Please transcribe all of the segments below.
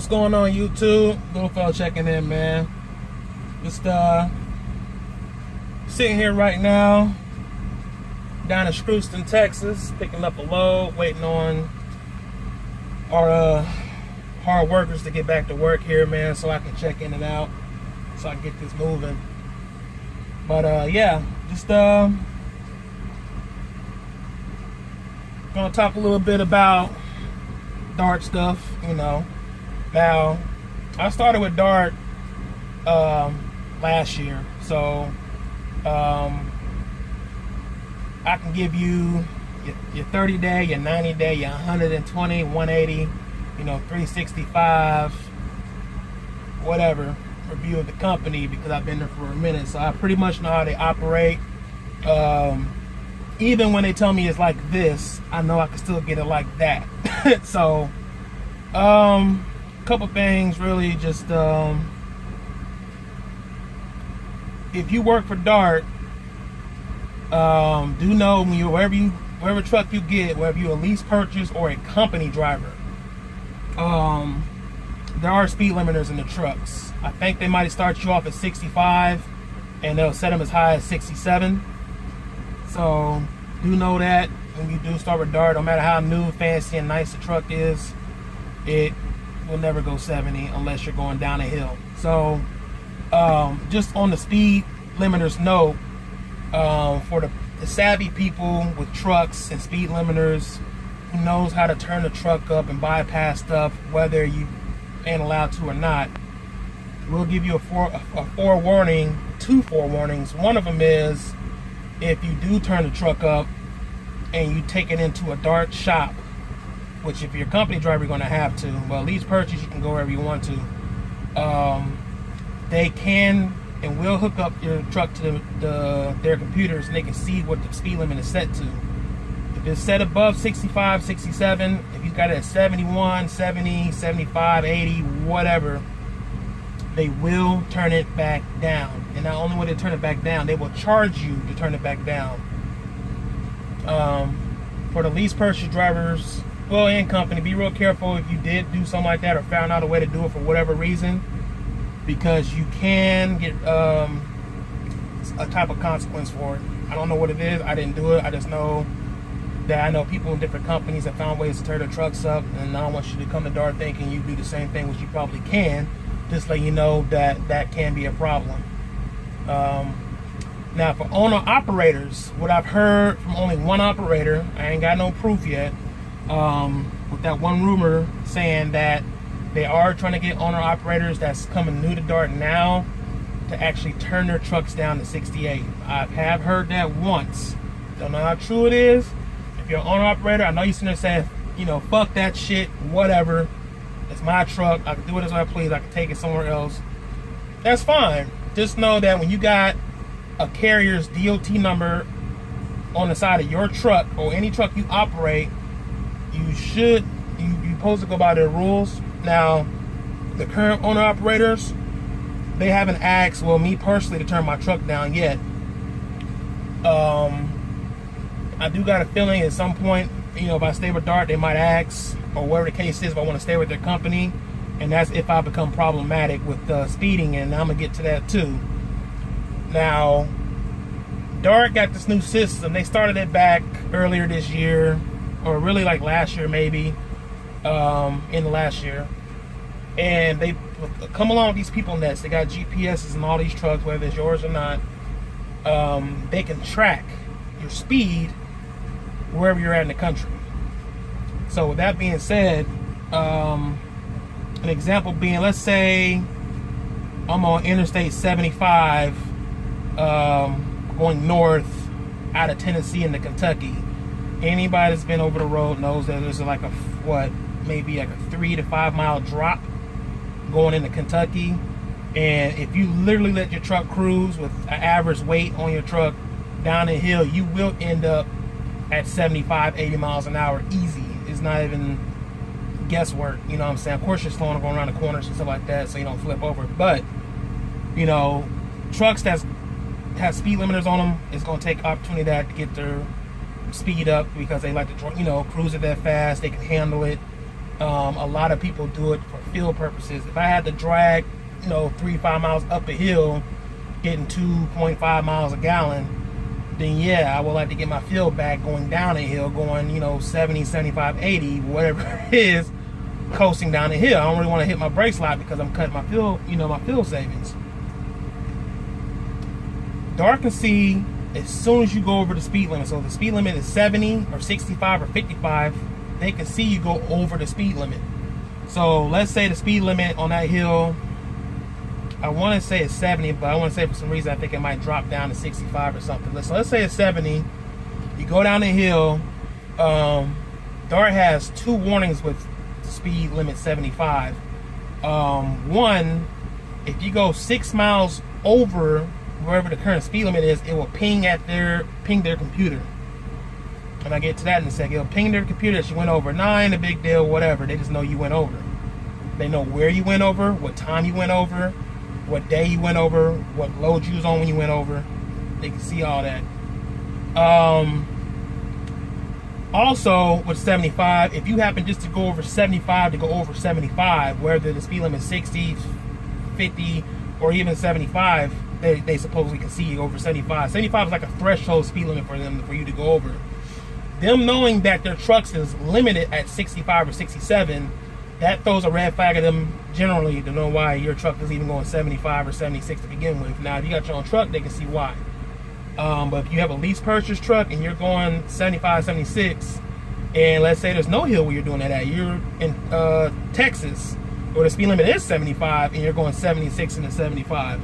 going on, YouTube? Little fella checking in, man. Just sitting here right now down in Screwston, Texas, picking up a load, waiting on our hard workers to get back to work here, man, so I can check in and out, so I can get this moving. But yeah, just gonna talk a little bit about Dart stuff, you know. Now, I started with Dart last year, so I can give you your 30-day, your 90-day, your 120, 180, you know, 365, whatever, review of the company, because I've been there for a minute, so I pretty much know how they operate. Even when they tell me it's like this, I know I can still get it like that. So, couple things really, just if you work for Dart, do know when you wherever truck you get, whether you're a lease purchase or a company driver, there are speed limiters in the trucks. I think they might start you off at 65 and they'll set them as high as 67. So do know that when you do start with Dart, no matter how new, fancy, and nice the truck is, it will never go 70 unless you're going down a hill. So just on the speed limiters note, for the savvy people with trucks and speed limiters who knows how to turn the truck up and bypass stuff, whether you ain't allowed to or not, we'll give you a forewarning, two forewarnings. One of them is if you do turn the truck up and you take it into a Dart shop, which if you're a company driver, you're going to have to. Well, lease purchase, you can go wherever you want to. They can and will hook up your truck to their computers, and they can see what the speed limit is set to. If it's set above 65, 67, if you got it at 71, 70, 75, 80, whatever, they will turn it back down. And not only will they turn it back down, they will charge you to turn it back down. For the lease purchase drivers, well, and company, be real careful if you did do something like that or found out a way to do it for whatever reason, because you can get a type of consequence for it. I don't know what it is. I didn't do it. I just know that I know people in different companies have found ways to tear their trucks up, and I don't want you to come to Dart thinking you do the same thing, which you probably can. Just let you know that that can be a problem. Now, for owner-operators, what I've heard from only one operator, I ain't got no proof yet, with that one rumor saying that they are trying to get owner-operators that's coming new to Dart now to actually turn their trucks down to 68. I have heard that once. Don't know how true it is. If you're an owner-operator, I know you're sitting there saying, you know, fuck that shit, whatever. It's my truck. I can do it as I please. I can take it somewhere else. That's fine. Just know that when you got a carrier's DOT number on the side of your truck or any truck you operate, you're supposed to go by their rules. Now, the current owner operators, they haven't asked, well, me personally, to turn my truck down yet. I do got a feeling at some point, you know, if I stay with Dart, they might ask, or whatever the case is, if I want to stay with their company, and that's if I become problematic with speeding, and I'm gonna get to that too. Now, Dart got this new system. They started it back earlier this year, or really like last year maybe, in the last year. And they come along with these people nets. They got GPSs in all these trucks, whether it's yours or not. They can track your speed wherever you're at in the country. So with that being said, an example being, let's say I'm on Interstate 75, going north out of Tennessee into Kentucky. Anybody that's been over the road knows that there's like maybe like a 3 to 5 mile drop going into Kentucky. And if you literally let your truck cruise with an average weight on your truck down the hill, you will end up at 75, 80 miles an hour easy. It's not even guesswork, you know what I'm saying? Of course you're slowing, going around the corners and stuff like that so you don't flip over. But, you know, trucks that have speed limiters on them, it's going to take opportunity to get their speed up because they like to, you know, cruise it that fast. They can handle it. A lot of people do it for field purposes. If I had to drag, 3-5 miles up a hill, getting 2.5 miles a gallon, then yeah, I would like to get my fuel back going down a hill, going 70, 75, 80, whatever it is, coasting down the hill. I don't really want to hit my brakes a lot because I'm cutting my fuel, my fuel savings. Dart can see as soon as you go over the speed limit. So if the speed limit is 70 or 65 or 55, they can see you go over the speed limit. So let's say the speed limit on that hill, I want to say it's 70, but I want to say for some reason I think it might drop down to 65 or something. So let's say it's 70. You go down the hill. Dart has 2 warnings with speed limit 75. One, if you go 6 miles over wherever the current speed limit is, it will ping their computer. And I get to that in a second. It'll ping their computer that you went over. Nah, ain't a big deal, whatever. They just know you went over. They know where you went over, what time you went over, what day you went over, what load you was on when you went over. They can see all that. Also, with 75, if you happen just to go over 75 to go over 75, whether the speed limit is 60, 50, or even 75, they supposedly can see you over 75. 75 is like a threshold speed limit for you to go over. Them knowing that their trucks is limited at 65 or 67, that throws a red flag at them generally to know why your truck is even going 75 or 76 to begin with. Now, if you got your own truck, they can see why. But if you have a lease purchase truck and you're going 75, 76, and let's say there's no hill where you're doing that at, you're in Texas, where the speed limit is 75, and you're going 76 and 75,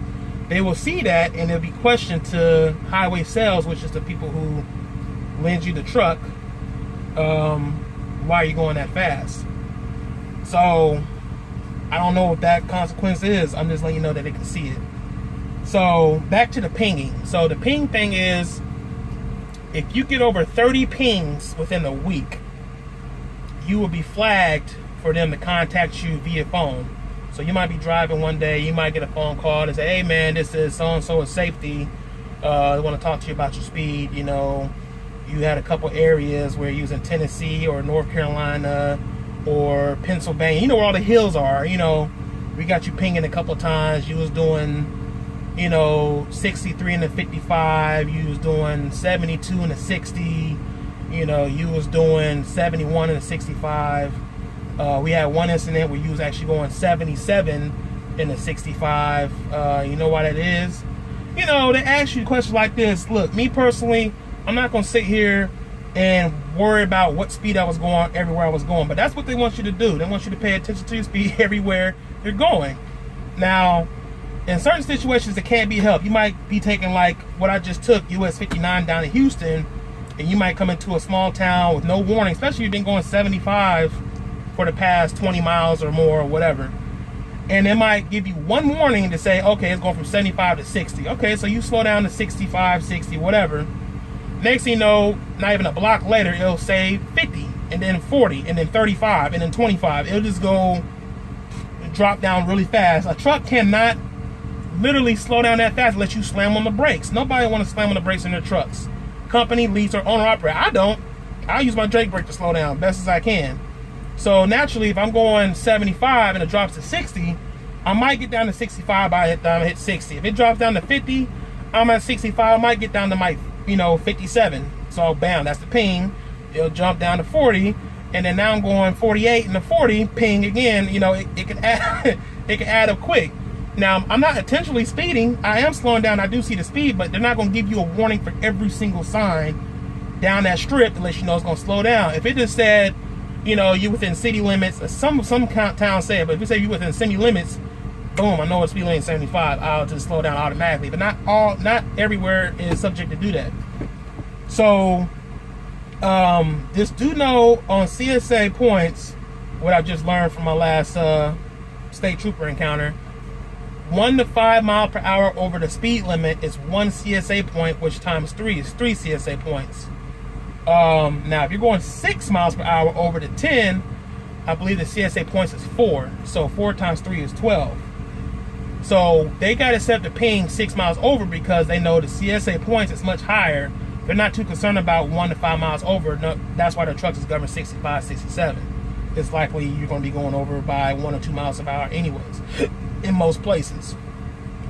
they will see that, and it'll be questioned to highway sales, which is the people who lend you the truck, why are you going that fast? So I don't know what that consequence is. I'm just letting you know that they can see it. So back to the pinging. So the ping thing is, if you get over 30 pings within a week, you will be flagged for them to contact you via phone. So you might be driving one day, you might get a phone call and say, hey man, this is so-and-so in safety. I want to talk to you about your speed. You had a couple areas where you was in Tennessee or North Carolina or Pennsylvania, where all the hills are. We got you pinging a couple of times. You was doing 63 and a 55, you was doing 72 and a 60, you was doing 71 and a 65. We had one incident where you was actually going 77 and a 65. You know why that is? They ask you questions like this. Look, me personally, I'm not going to sit here and worry about what speed I was going everywhere I was going, but that's what they want you to do. They want you to pay attention to your speed everywhere you're going. Now, in certain situations, it can't be helped. You might be taking like what I just took, US 59 down to Houston, and you might come into a small town with no warning, especially if you've been going 75 for the past 20 miles or more or whatever. And it might give you one warning to say, okay, it's going from 75 to 60. Okay, so you slow down to 65, 60, whatever. Next thing you know, not even a block later, it'll say 50, and then 40, and then 35, and then 25. It'll just go drop down really fast. A truck cannot literally slow down that fast unless you slam on the brakes. Nobody want to slam on the brakes in their trucks. Company, lease, or owner operator. I don't. I use my Drake brake to slow down best as I can. So naturally, if I'm going 75 and it drops to 60, I might get down to 65 by the time I hit 60. If it drops down to 50, I'm at 65. I might get down to my 57. So bam, that's the ping. It'll jump down to 40, and then now I'm going 48 and the 40 ping again. It can add it can add up quick. Now, I'm not intentionally speeding. I am slowing down. I do see the speed, but they're not going to give you a warning for every single sign down that strip to let you know it's going to slow down. If it just said, you within city limits, some towns say it, but if it say you within city limits, boom, I know it's speed limit 75. I'll just slow down automatically. But not everywhere is subject to do that. So, just do know on CSA points, what I've just learned from my last state trooper encounter, 1 to 5 mile per hour over the speed limit is 1 CSA point, which times 3 is 3 CSA points. Now, if you're going 6 miles per hour over the 10, I believe the CSA points is 4. So 4 times 3 is 12. So they got to set the ping 6 miles over because they know the CSA points is much higher. They're not too concerned about 1 to 5 miles over. No, that's why their trucks is governed 65, 67. it's likely you're going to be going over by 1 or 2 miles an hour anyways, in most places.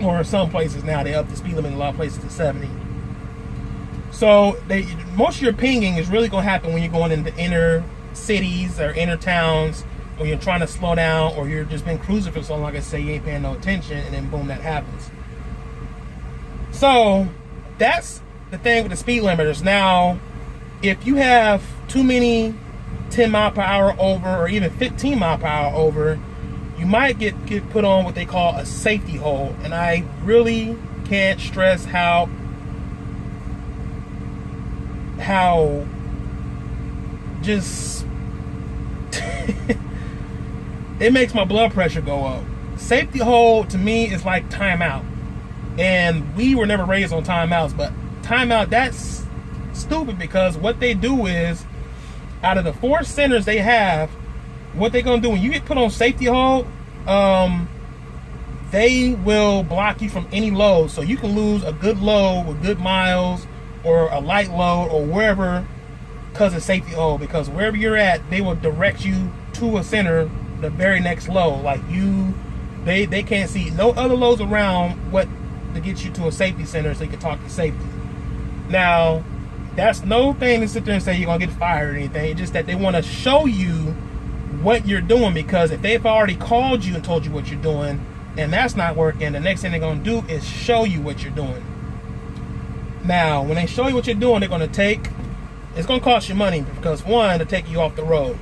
Or some places now, they up the speed limit in a lot of places to 70. So most of your pinging is really going to happen when you're going into inner cities or inner towns, when you're trying to slow down, or you're just been cruising for so long, like I say, you ain't paying no attention, and then boom, that happens. So that's the thing with the speed limiters. Now, if you have too many 10 mile per hour over, or even 15 mile per hour over, you might get put on what they call a safety hold. And I really can't stress how just it makes my blood pressure go up. Safety hold to me is like timeout, and we were never raised on timeouts, but timeout, that's stupid, because what they do is, out of the 4 centers they have, what they're gonna do when you get put on safety hold, they will block you from any load. So you can lose a good load with good miles, or a light load, or wherever, because of safety hold. Because wherever you're at, they will direct you to a center, the very next load. Like they can't see no other loads around what to get you to a safety center, so you can talk to safety. Now, that's no thing to sit there and say you're gonna get fired or anything. It's just that they want to show you what you're doing, because if they've already called you and told you what you're doing, and that's not working, the next thing they're gonna do is show you what you're doing. Now, when they show you what you're doing, they're gonna it's gonna cost you money, because 1, to take you off the road.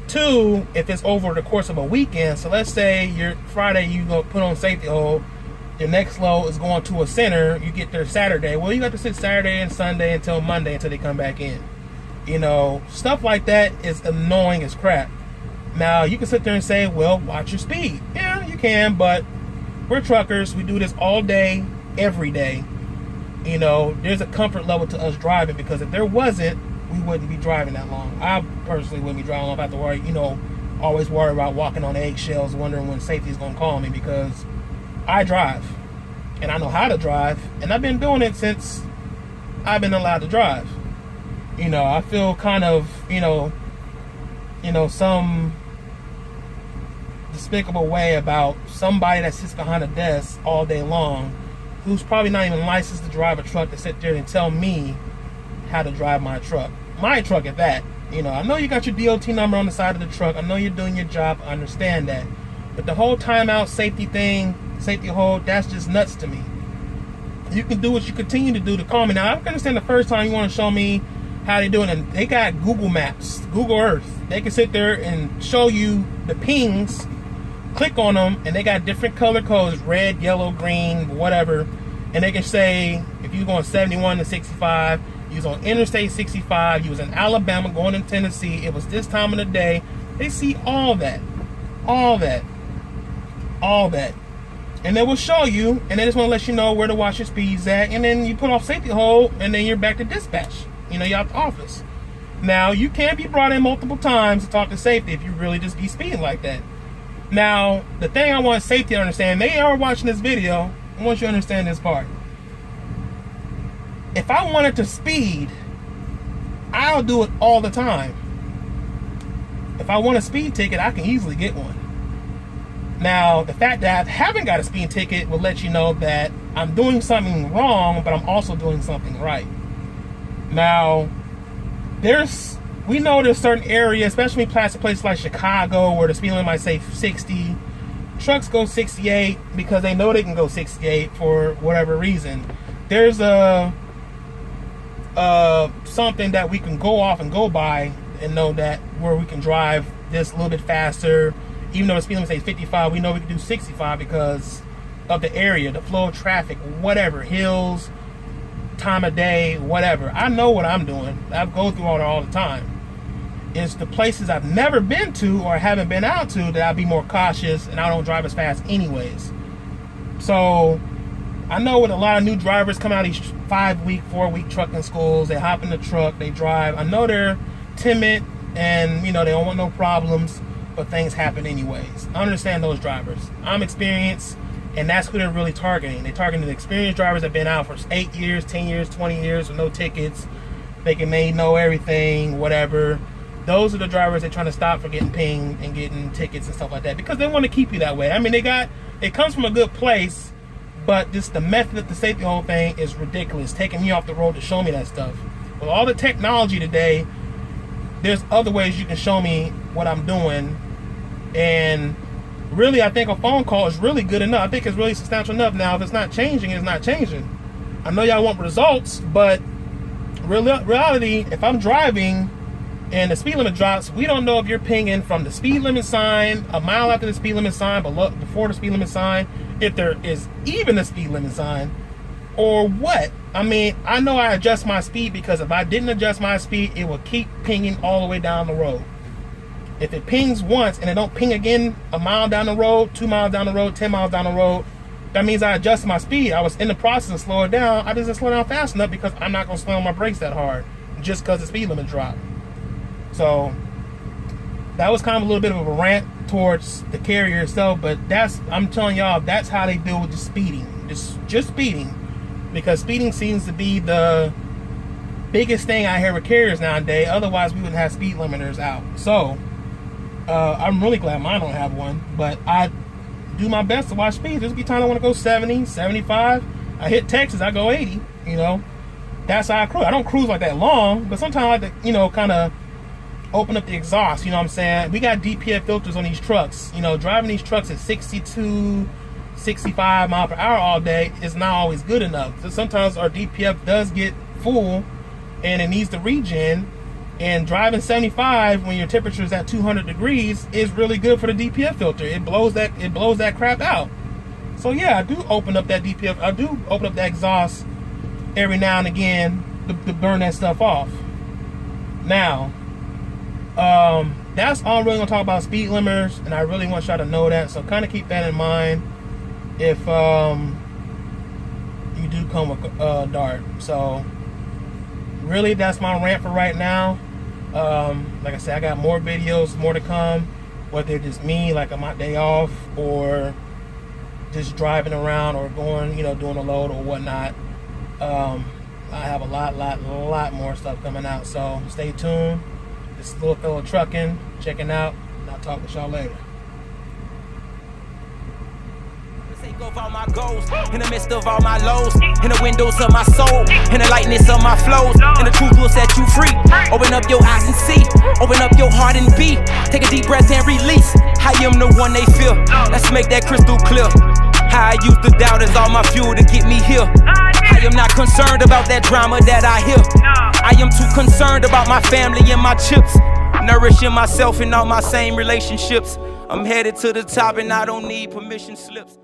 2, if it's over the course of a weekend, so let's say you're Friday, you go put on safety hold, your next load is going to a center, you get there Saturday, well, you got to sit Saturday and Sunday until Monday until they come back in. You know, stuff like that is annoying as crap. Now, you can sit there and say, well, watch your speed. Yeah, you can, but we're truckers, we do this all day, every day. You know, there's a comfort level to us driving, because if there wasn't, we wouldn't be driving that long. I personally wouldn't be driving long. I have to worry, always worry about walking on eggshells, wondering when safety is going to call me, because I drive, and I know how to drive, and I've been doing it since I've been allowed to drive. I feel kind of, some despicable way about somebody that sits behind a desk all day long, who's probably not even licensed to drive a truck, to sit there and tell me how to drive my truck. My truck at that. I know you got your DOT number on the side of the truck. I know you're doing your job. I understand that. But the whole timeout safety thing, safety hold, that's just nuts to me. You can do what you continue to do to call me. Now, I can understand the first time you want to show me how they do it, and they got Google Maps, Google Earth. They can sit there and show you the pings, click on them, and they got different color codes, red, yellow, green, whatever. And they can say, if you're going 71 to 65, you was on Interstate 65, you was in Alabama going to Tennessee, it was this time of the day. They see all that. And they will show you, and they just want to let you know where to watch your speeds at, and then you put off safety hold, and then you're back to dispatch. You're out the office. Now, you can be brought in multiple times to talk to safety if you really just be speeding like that. Now, the thing I want safety to understand, they are watching this video, I want you to understand this part. If I wanted to speed, I'll do it all the time. If I want a speed ticket, I can easily get one. Now, the fact that I haven't got a speeding ticket will let you know that I'm doing something wrong, but I'm also doing something right. Now, we know there's certain areas, especially places like Chicago, where the speed limit might say 60. Trucks go 68 because they know they can go 68 for whatever reason. There's something that we can go off and go by and know that where we can drive this a little bit faster. Even though the speed limit says 55, we know we can do 65 because of the area, the flow of traffic, whatever, hills, time of day, whatever. I know what I'm doing. I go through all the time. It's the places I've never been to or haven't been out to that I'll be more cautious, and I don't drive as fast anyways. So I know with a lot of new drivers come out of these 5-week, 4-week trucking schools, they hop in the truck, they drive. I know they're timid and they don't want no problems, but things happen anyways. I understand those drivers. I'm experienced, and that's who they're really targeting. They're targeting the experienced drivers that have been out for 8 years, 10 years, 20 years with no tickets. They know everything, whatever. those are the drivers they're trying to stop for getting pinged and getting tickets and stuff like that, because they want to keep you that way. I mean, it comes from a good place, but just the method of the safety whole thing is ridiculous, taking me off the road to show me that stuff. With all the technology today, there's other ways you can show me what I'm doing, and really, I think a phone call is really good enough. I think it's really substantial enough. Now, if it's not changing, it's not changing. I know y'all want results, but reality, if I'm driving and the speed limit drops, we don't know if you're pinging from the speed limit sign, a mile after the speed limit sign, before the speed limit sign, if there is even a speed limit sign, or what. I mean, I know I adjust my speed, because if I didn't adjust my speed, it will keep pinging all the way down the road. If it pings once and it don't ping again a mile down the road, 2 miles down the road, 10 miles down the road, that means I adjusted my speed. I was in the process of slowing down. I just didn't slow down fast enough, because I'm not going to slam my brakes that hard just because the speed limit dropped. So that was kind of a little bit of a rant towards the carrier itself, but I'm telling y'all, that's how they deal with the speeding. Just speeding, because speeding seems to be the biggest thing I hear with carriers nowadays. Otherwise, we wouldn't have speed limiters out. So I'm really glad mine don't have one, but I do my best to watch speed. There's be time I want to go 70, 75. I hit Texas, I go 80. You know, that's how I cruise. I don't cruise like that long, but sometimes I like to, you know, kind of open up the exhaust. You know what I'm saying? We got DPF filters on these trucks. You know, driving these trucks at 62, 65 mile per hour all day is not always good enough. So sometimes our DPF does get full and it needs to regen. And driving 75 when your temperature is at 200 degrees is really good for the DPF filter. It blows that crap out. So yeah, I do open up that DPF. I do open up that exhaust every now and again to burn that stuff off. Now, that's all I'm really gonna talk about, speed limiters, and I really want y'all to know that. So kind of keep that in mind if you do come with Dart. So really, that's my rant for right now. Like I said, I got more videos, more to come, whether it's just me, like on my day off, or just driving around, or going, you know, doing a load or whatnot. I have a lot more stuff coming out, so stay tuned. This little fellow trucking, checking out, and I'll talk with y'all later. Of all my goals, in the midst of all my lows, in the windows of my soul, in the lightness of my flows, and the truth will set you free. Open up your eyes and see, open up your heart and be. Take a deep breath and release. I am the one they feel. Let's make that crystal clear. How I used to doubt is all my fuel to get me here. I am not concerned about that drama that I hear. I am too concerned about my family and my chips, nourishing myself in all my same relationships. I'm headed to the top and I don't need permission slips.